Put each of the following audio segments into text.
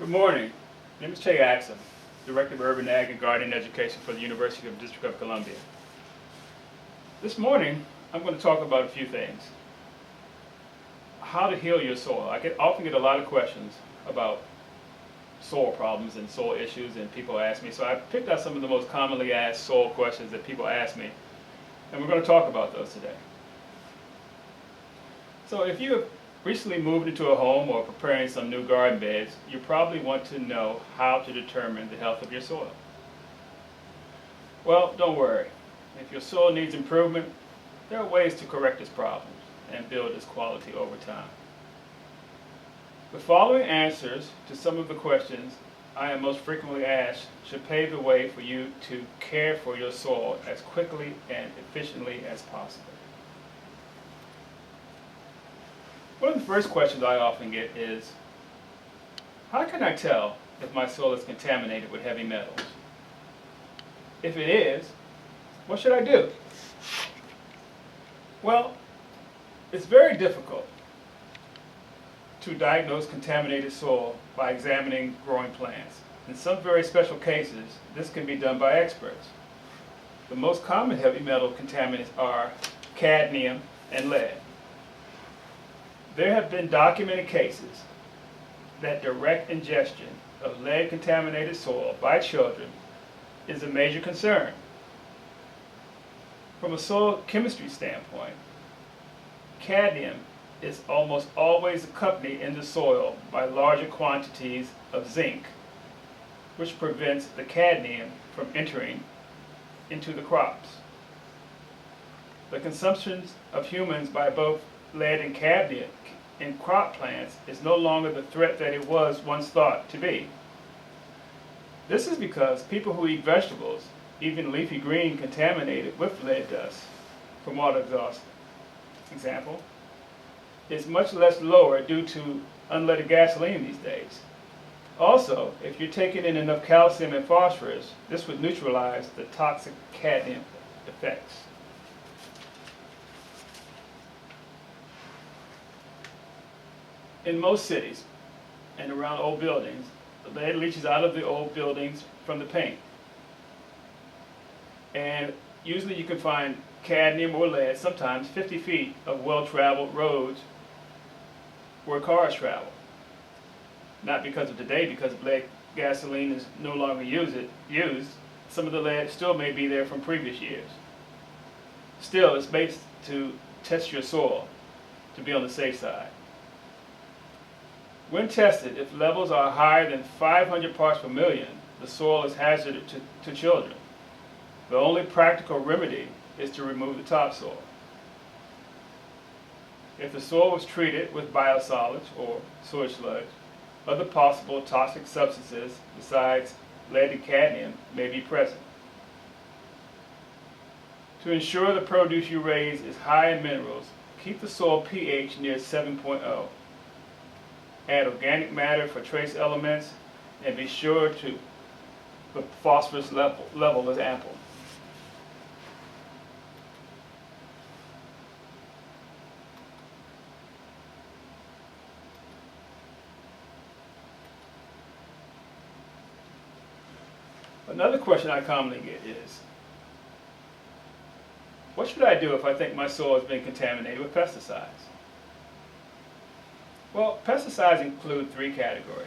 Good morning. My name is Che Axum, Director of Urban Ag and Gardening Education for the University of District of Columbia. This morning, I'm going to talk about a few things. How to heal your soil. I often get a lot of questions about soil problems and soil issues, and people ask me. So I picked out some of the most commonly asked soil questions that people ask me, and we're going to talk about those today. So if you have recently moved into a home or preparing some new garden beds, you probably want to know how to determine the health of your soil. Well, don't worry. If your soil needs improvement, there are ways to correct its problems and build its quality over time. The following answers to some of the questions I am most frequently asked should pave the way for you to care for your soil as quickly and efficiently as possible. One of the first questions I often get is, how can I tell if my soil is contaminated with heavy metals? If it is, what should I do? Well, it's very difficult to diagnose contaminated soil by examining growing plants. In some very special cases, this can be done by experts. The most common heavy metal contaminants are cadmium and lead. There have been documented cases that direct ingestion of lead-contaminated soil by children is a major concern. From a soil chemistry standpoint, cadmium is almost always accompanied in the soil by larger quantities of zinc, which prevents the cadmium from entering into the crops. The consumption of humans by both lead and cadmium in crop plants is no longer the threat that it was once thought to be. This is because people who eat vegetables, even leafy green contaminated with lead dust from water exhaust, example, is much less lower due to unleaded gasoline these days. Also, if you're taking in enough calcium and phosphorus, this would neutralize the toxic cadmium effects. In most cities and around old buildings, the lead leaches out of the old buildings from the paint. And usually you can find cadmium or lead, sometimes 50 feet of well-traveled roads where cars travel. Not because of today, because lead gasoline is no longer used. Some of the lead still may be there from previous years. Still, it's based to test your soil to be on the safe side. When tested, if levels are higher than 500 parts per million, the soil is hazardous to children. The only practical remedy is to remove the topsoil. If the soil was treated with biosolids or sewage sludge, other possible toxic substances besides lead and cadmium may be present. To ensure the produce you raise is high in minerals, keep the soil pH near 7.0. Add organic matter for trace elements, and be sure the phosphorus level is ample. Another question I commonly get is, what should I do if I think my soil has been contaminated with pesticides? Well, pesticides include three categories.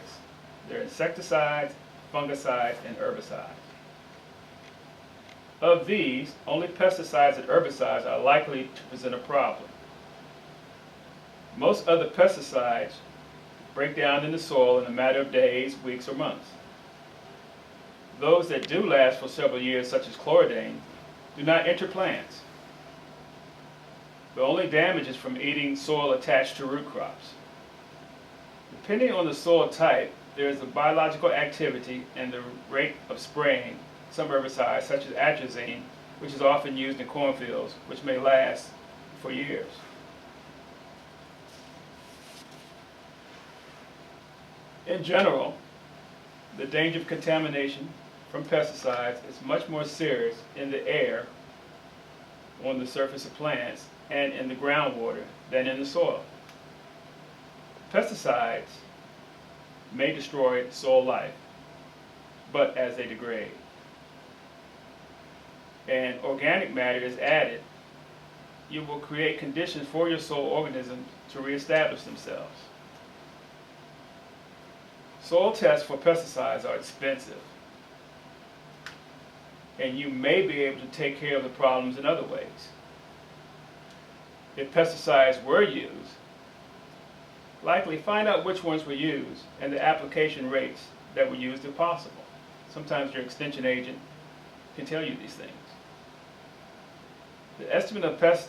They're insecticides, fungicides, and herbicides. Of these, only pesticides and herbicides are likely to present a problem. Most other pesticides break down in the soil in a matter of days, weeks, or months. Those that do last for several years, such as chlordane, do not enter plants. The only damage is from eating soil attached to root crops. Depending on the soil type, there is a biological activity and the rate of spraying some herbicides, such as atrazine, which is often used in cornfields, which may last for years. In general, the danger of contamination from pesticides is much more serious in the air, on the surface of plants, and in the groundwater than in the soil. Pesticides may destroy soil life, but as they degrade. And organic matter is added, you will create conditions for your soil organisms to reestablish themselves. Soil tests for pesticides are expensive, and you may be able to take care of the problems in other ways. If pesticides were used, likely find out which ones were used and the application rates that were used if possible. Sometimes your extension agent can tell you these things. The estimate of pest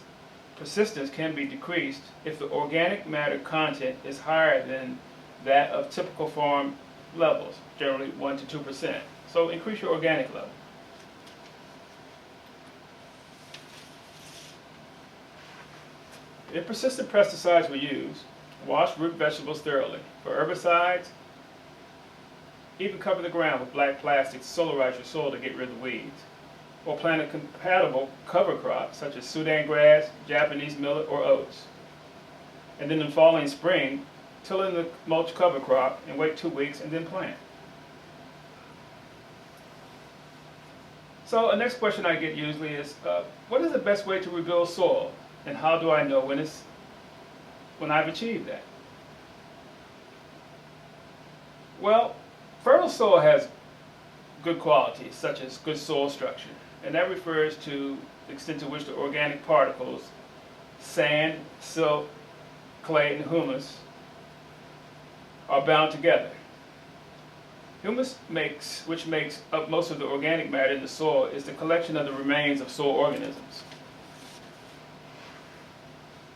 persistence can be decreased if the organic matter content is higher than that of typical farm levels, generally 1 to 2%. So increase your organic level. If persistent pesticides were used, wash root vegetables thoroughly. For herbicides, even cover the ground with black plastic to solarize your soil to get rid of the weeds. Or plant a compatible cover crop such as Sudan grass, Japanese millet, or oats. And then in fall and spring, till in the mulch cover crop and wait 2 weeks and then plant. So the next question I get usually is, what is the best way to rebuild soil? And how do I know when I've achieved that? Well, fertile soil has good qualities, such as good soil structure. And that refers to the extent to which the organic particles, sand, silt, clay, and humus, are bound together. Humus which makes up most of the organic matter in the soil, is the collection of the remains of soil organisms.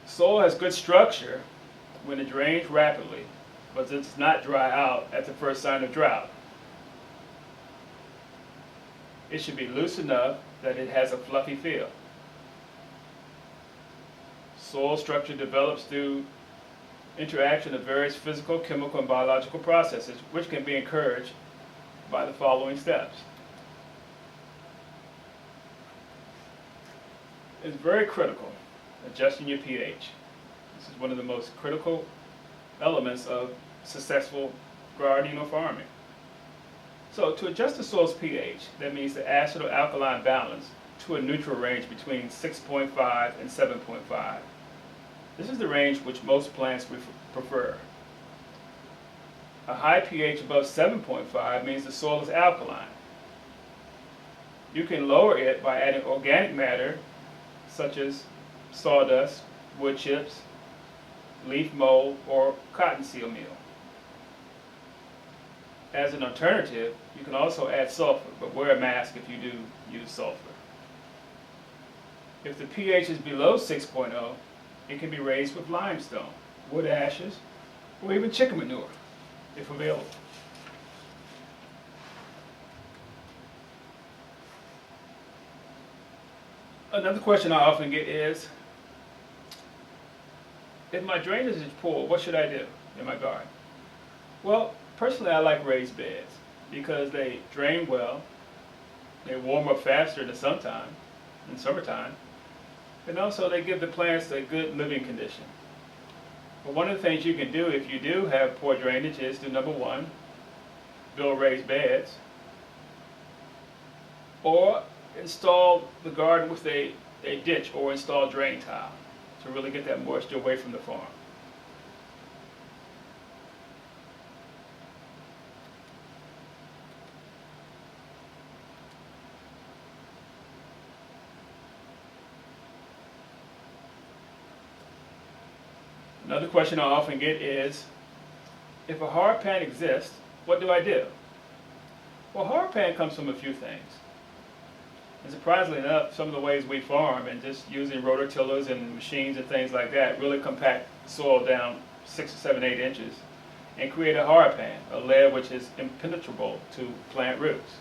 Soil has good structure when it drains rapidly, but does not dry out at the first sign of drought. It should be loose enough that it has a fluffy feel. Soil structure develops through interaction of various physical, chemical, and biological processes, which can be encouraged by the following steps. It's very critical, adjusting your pH. This is one of the most critical elements of successful gardening or farming. So to adjust the soil's pH, that means the acid or alkaline balance, to a neutral range between 6.5 and 7.5. This is the range which most plants prefer. A high pH above 7.5 means the soil is alkaline. You can lower it by adding organic matter such as sawdust, wood chips, leaf mold, or cottonseal meal. As an alternative, you can also add sulfur, but wear a mask if you do use sulfur. If the pH is below 6.0, it can be raised with limestone, wood ashes, or even chicken manure, if available. Another question I often get is, if my drainage is poor, what should I do in my garden? Well, personally, I like raised beds because they drain well, they warm up faster in the summertime, and also they give the plants a good living condition. But one of the things you can do if you do have poor drainage is to, number one, build raised beds, or install the garden with a ditch or install drain tile to really get that moisture away from the farm. Another question I often get is, if a hardpan exists, what do I do? Well, hardpan comes from a few things. And surprisingly enough, some of the ways we farm and just using rototillers and machines and things like that really compact soil down 6 or 7, 8 inches and create a hardpan, a layer which is impenetrable to plant roots.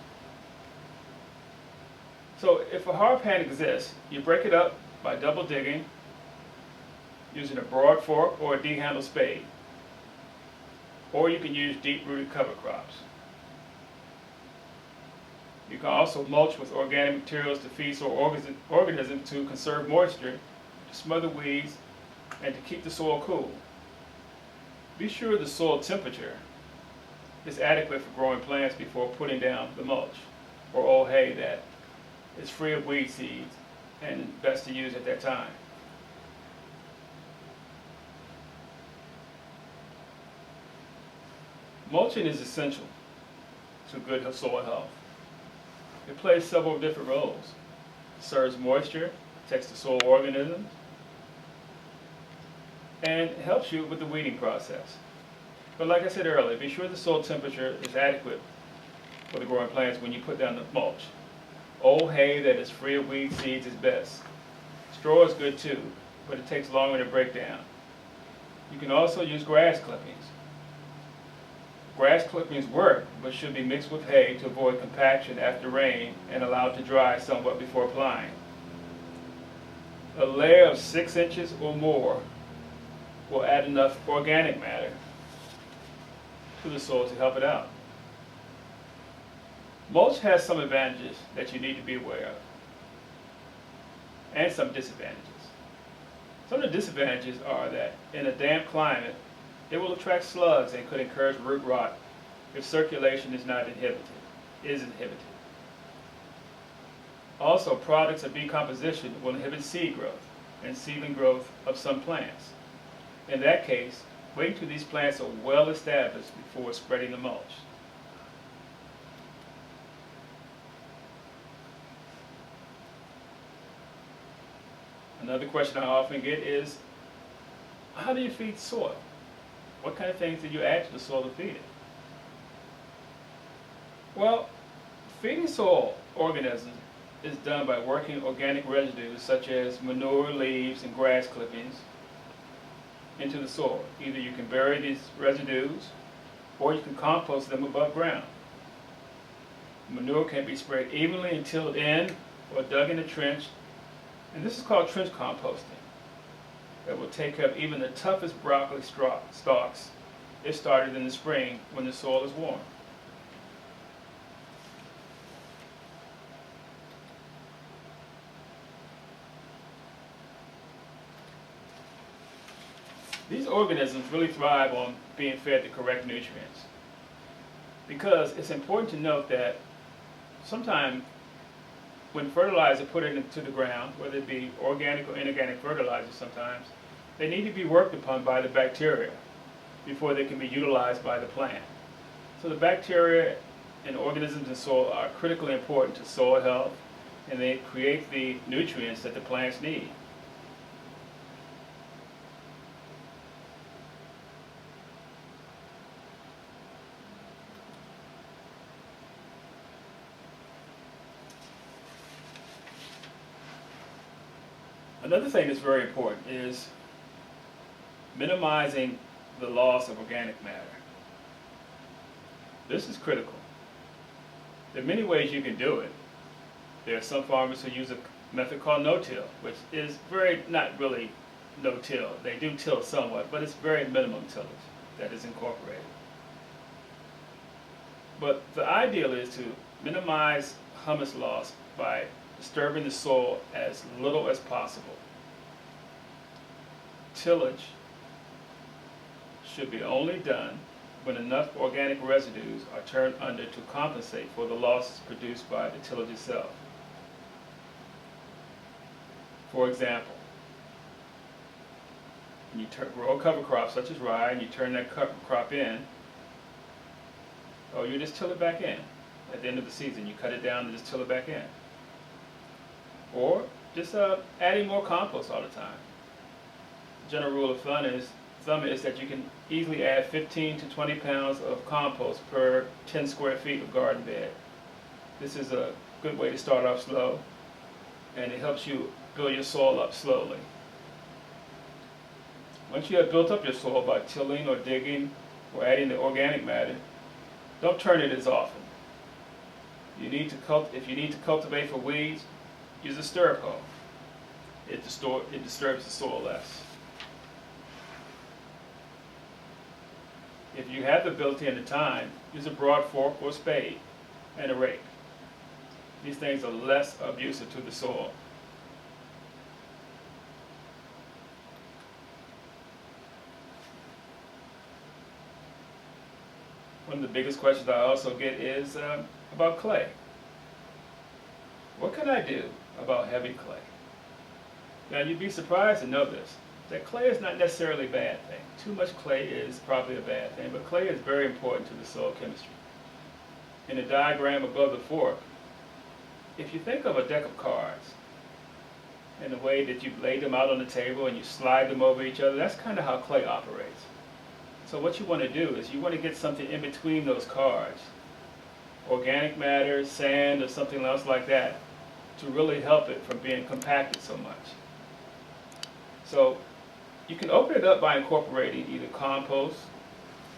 So if a hardpan exists, you break it up by double digging, using a broad fork or a D-handle spade. Or you can use deep-rooted cover crops. You can also mulch with organic materials to feed soil organisms to conserve moisture, to smother weeds, and to keep the soil cool. Be sure the soil temperature is adequate for growing plants before putting down the mulch, or old hay that is free of weed seeds and best to use at that time. Mulching is essential to good soil health. It plays several different roles. It serves moisture, protects the soil organisms, and helps you with the weeding process. But like I said earlier, be sure the soil temperature is adequate for the growing plants when you put down the mulch. Old hay that is free of weed seeds is best. Straw is good too, but it takes longer to break down. You can also use grass clippings. Grass clippings work, but should be mixed with hay to avoid compaction after rain and allowed to dry somewhat before applying. A layer of 6 inches or more will add enough organic matter to the soil to help it out. Mulch has some advantages that you need to be aware of, and some disadvantages. Some of the disadvantages are that in a damp climate, it will attract slugs and could encourage root rot if circulation is inhibited. Also, products of decomposition will inhibit seed growth and seedling growth of some plants. In that case, wait until these plants are well established before spreading the mulch. Another question I often get is, how do you feed soil? What kind of things do you add to the soil to feed it? Well, feeding soil organisms is done by working organic residues such as manure, leaves, and grass clippings into the soil. Either you can bury these residues or you can compost them above ground. Manure can be spread evenly and tilled in or dug in a trench, and this is called trench composting. That will take care of even the toughest broccoli stalks if started in the spring when the soil is warm. These organisms really thrive on being fed the correct nutrients, because it's important to note that sometimes when fertilizer put into the ground, whether it be organic or inorganic fertilizer sometimes, they need to be worked upon by the bacteria before they can be utilized by the plant. So the bacteria and organisms in soil are critically important to soil health, and they create the nutrients that the plants need. Another thing that's very important is minimizing the loss of organic matter. This is critical. There are many ways you can do it. There are some farmers who use a method called no-till, which is not really no-till. They do till somewhat, but it's very minimum tillage that is incorporated. But the ideal is to minimize humus loss by disturbing the soil as little as possible. Tillage should be only done when enough organic residues are turned under to compensate for the losses produced by the tillage itself. For example, when you grow a cover crop such as rye and you turn that cover crop in, or you just till it back in at the end of the season. You cut it down and just till it back in. Or just adding more compost all the time. General rule of thumb is that you can easily add 15 to 20 pounds of compost per 10 square feet of garden bed. This is a good way to start off slow, and it helps you build your soil up slowly. Once you have built up your soil by tilling or digging or adding the organic matter, don't turn it as often. If you need to cultivate for weeds, use a stirrup hoe. It disturbs the soil less. If you have the ability and the time, use a broad fork or spade and a rake. These things are less abusive to the soil. One of the biggest questions I also get is about clay. What can I do about heavy clay? Now you'd be surprised to know this, that clay is not necessarily a bad thing. Too much clay is probably a bad thing, but clay is very important to the soil chemistry. In the diagram above the fork, if you think of a deck of cards and the way that you lay them out on the table and you slide them over each other, that's kind of how clay operates. So what you want to do is you want to get something in between those cards, organic matter, sand, or something else like that, to really help it from being compacted so much. So you can open it up by incorporating either compost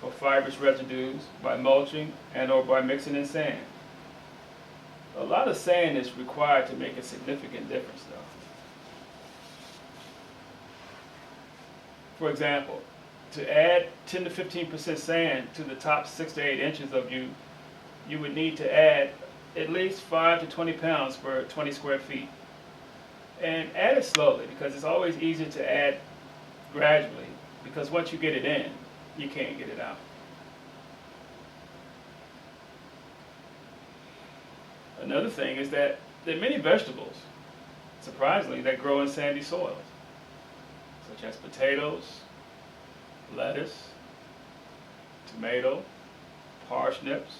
or fibrous residues, by mulching, and or by mixing in sand. A lot of sand is required to make a significant difference though. For example, to add 10 to 15% sand to the top 6 to 8 inches of you would need to add at least 5 to 20 pounds per 20 square feet. And add it slowly, because it's always easier to add gradually, because once you get it in, you can't get it out. Another thing is that there are many vegetables, surprisingly, that grow in sandy soils, such as potatoes, lettuce, tomato, parsnips,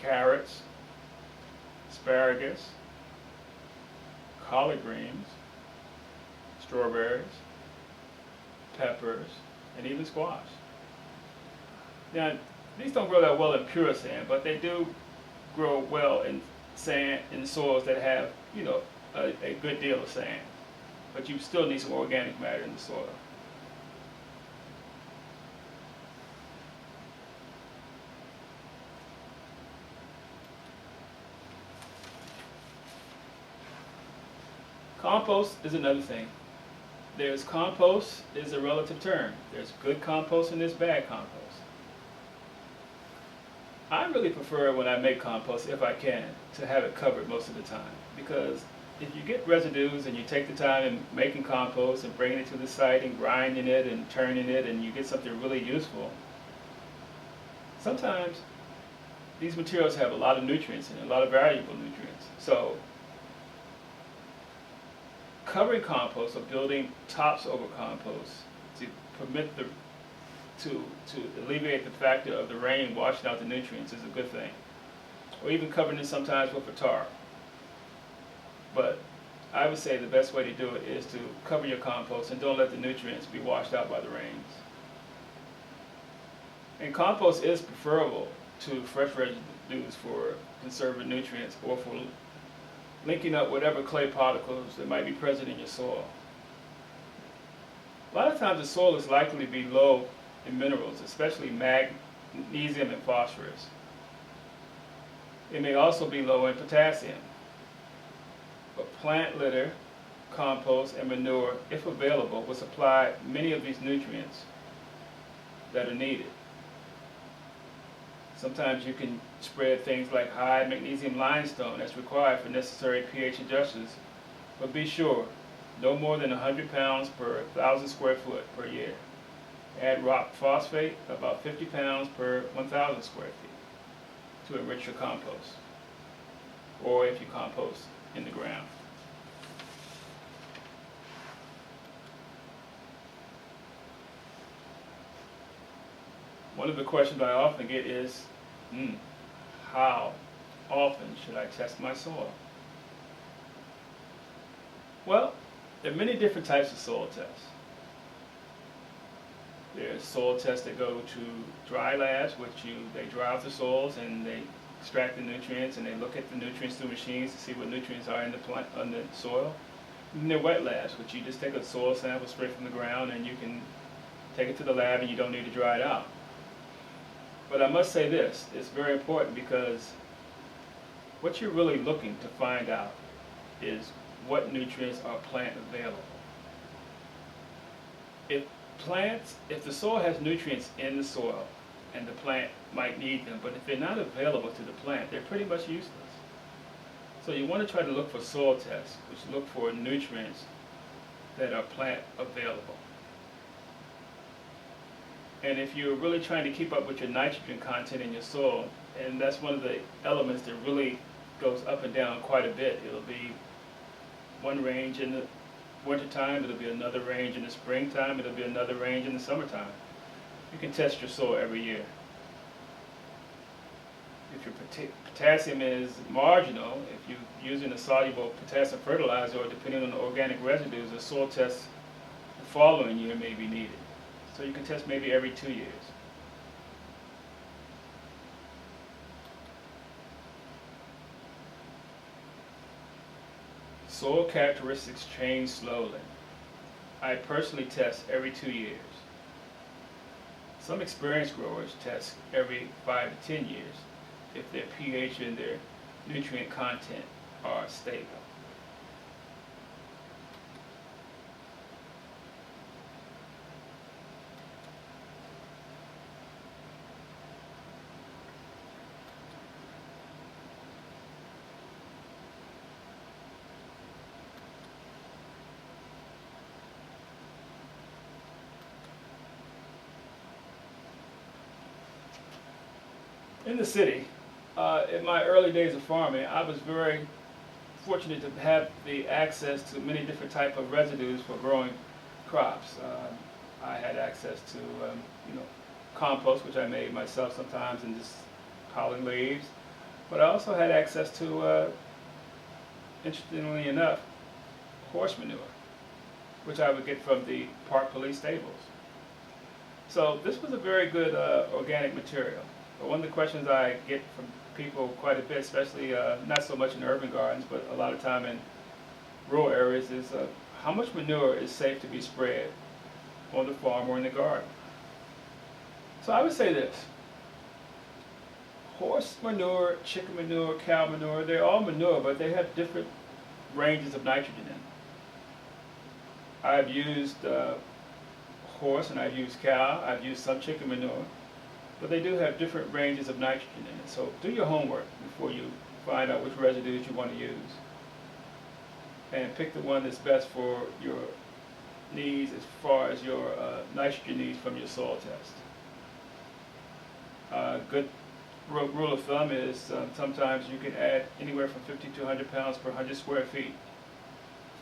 carrots, asparagus, collard greens, strawberries, peppers, and even squash. Now, these don't grow that well in pure sand, but they do grow well in sand, in soils that have, a good deal of sand. But you still need some organic matter in the soil. Compost is another thing. Compost is a relative term. There's good compost and there's bad compost. I really prefer, when I make compost, if I can, to have it covered most of the time. Because if you get residues and you take the time in making compost and bringing it to the site and grinding it and turning it, and you get something really useful, sometimes these materials have a lot of nutrients in it, a lot of valuable nutrients. So covering compost or building tops over compost to permit to alleviate the factor of the rain washing out the nutrients is a good thing. Or even covering it sometimes with a tarp. But I would say the best way to do it is to cover your compost and don't let the nutrients be washed out by the rains. And compost is preferable to fresh residues for conserving nutrients or for linking up whatever clay particles that might be present in your soil. A lot of times the soil is likely to be low in minerals, especially magnesium and phosphorus. It may also be low in potassium. But plant litter, compost, and manure, if available, will supply many of these nutrients that are needed. Sometimes you can spread things like high magnesium limestone that's required for necessary pH adjustments, but be sure, no more than 100 pounds per 1,000 square foot per year. Add rock phosphate, about 50 pounds per 1,000 square feet, to enrich your compost, or if you compost in the ground. One of the questions I often get is, how often should I test my soil? Well, there are many different types of soil tests. There's soil tests that go to dry labs, they dry out the soils and they extract the nutrients and they look at the nutrients through machines to see what nutrients are in the soil. And then there are wet labs, which you just take a soil sample straight from the ground and you can take it to the lab and you don't need to dry it out. But I must say this, it's very important, because what you're really looking to find out is what nutrients are plant available. If the soil has nutrients in the soil, and the plant might need them, but if they're not available to the plant, they're pretty much useless. So you want to try to look for soil tests, which look for nutrients that are plant available. And if you're really trying to keep up with your nitrogen content in your soil, and that's one of the elements that really goes up and down quite a bit. It'll be one range in the wintertime, it'll be another range in the springtime, it'll be another range in the summertime. You can test your soil every year. If your potassium is marginal, if you're using a soluble potassium fertilizer, or depending on the organic residues, a soil test the following year may be needed. So you can test maybe every 2 years. Soil characteristics change slowly. I personally test every 2 years. Some experienced growers test every 5 to 10 years if their pH and their nutrient content are stable. In the city, in my early days of farming, I was very fortunate to have the access to many different type of residues for growing crops. I had access to, compost, which I made myself sometimes, and just piling leaves. But I also had access to, interestingly enough, horse manure, which I would get from the park police stables. So this was a very good organic material. But one of the questions I get from people quite a bit, especially not so much in urban gardens, but a lot of time in rural areas, is how much manure is safe to be spread on the farm or in the garden? So I would say this: horse manure, chicken manure, cow manure, they're all manure, but they have different ranges of nitrogen in them. I've used horse and I've used cow, I've used some chicken manure, but they do have different ranges of nitrogen in it. So do your homework before you find out which residues you want to use. And pick the one that's best for your needs as far as your nitrogen needs from your soil test. A good rule of thumb is sometimes you can add anywhere from 50 to 100 pounds per 100 square feet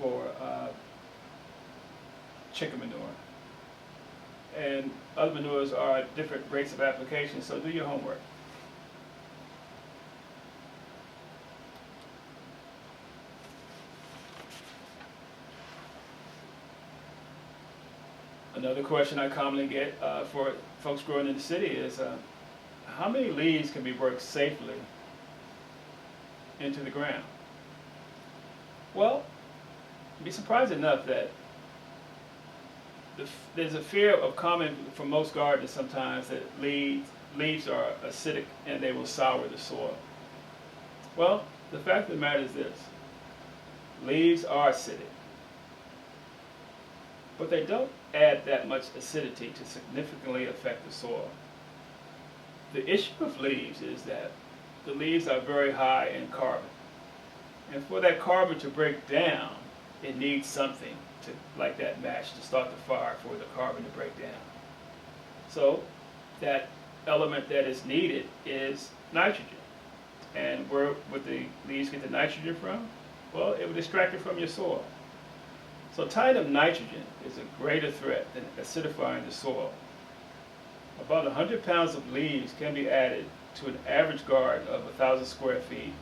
for chicken manure. And other manures are at different rates of application, so do your homework. Another question I commonly get for folks growing in the city is how many leaves can be worked safely into the ground? Well, you'd be surprised enough that there's a fear of common for most gardeners sometimes that leaves are acidic and they will sour the soil. Well, the fact of the matter is this: leaves are acidic, but they don't add that much acidity to significantly affect the soil. The issue with leaves is that the leaves are very high in carbon, and for that carbon to break down, it needs something like that match to start the fire for the carbon to break down. So that element that is needed is nitrogen. And where would the leaves get the nitrogen from? Well, it would extract it from your soil. So tying up nitrogen is a greater threat than acidifying the soil. About 100 pounds of leaves can be added to an average garden of 1,000 square feet,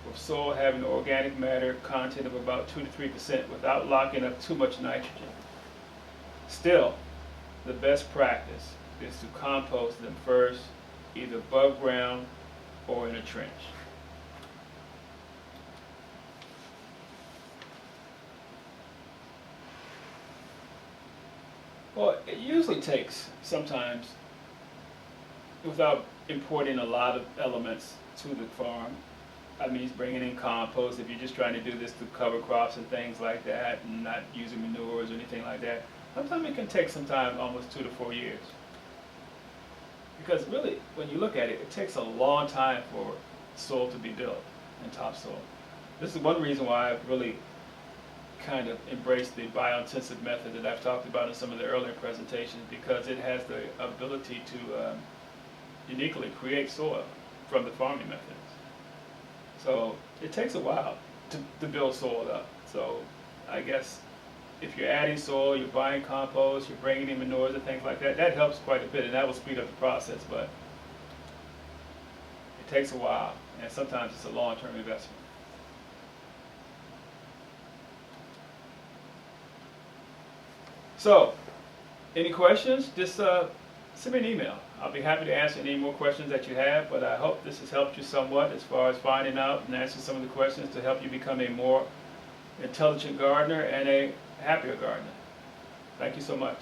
with soil having organic matter content of about 2 to 3% without locking up too much nitrogen. Still, the best practice is to compost them first, either above ground or in a trench. Well, it usually takes sometimes, without importing a lot of elements to the farm, that means bringing in compost if you're just trying to do this to cover crops and things like that, and not using manures or anything like that. Sometimes it can take some time, almost 2 to 4 years. Because really, when you look at it, it takes a long time for soil to be built and topsoil. This is one reason why I've really kind of embrace the biointensive method that I've talked about in some of the earlier presentations, because it has the ability to uniquely create soil from the farming methods. So it takes a while to build soil up. So I guess if you're adding soil, you're buying compost, you're bringing in manures and things like that, that helps quite a bit, and that will speed up the process, but it takes a while, and sometimes it's a long-term investment. So, any questions? Just send me an email. I'll be happy to answer any more questions that you have, but I hope this has helped you somewhat as far as finding out and answering some of the questions to help you become a more intelligent gardener and a happier gardener. Thank you so much.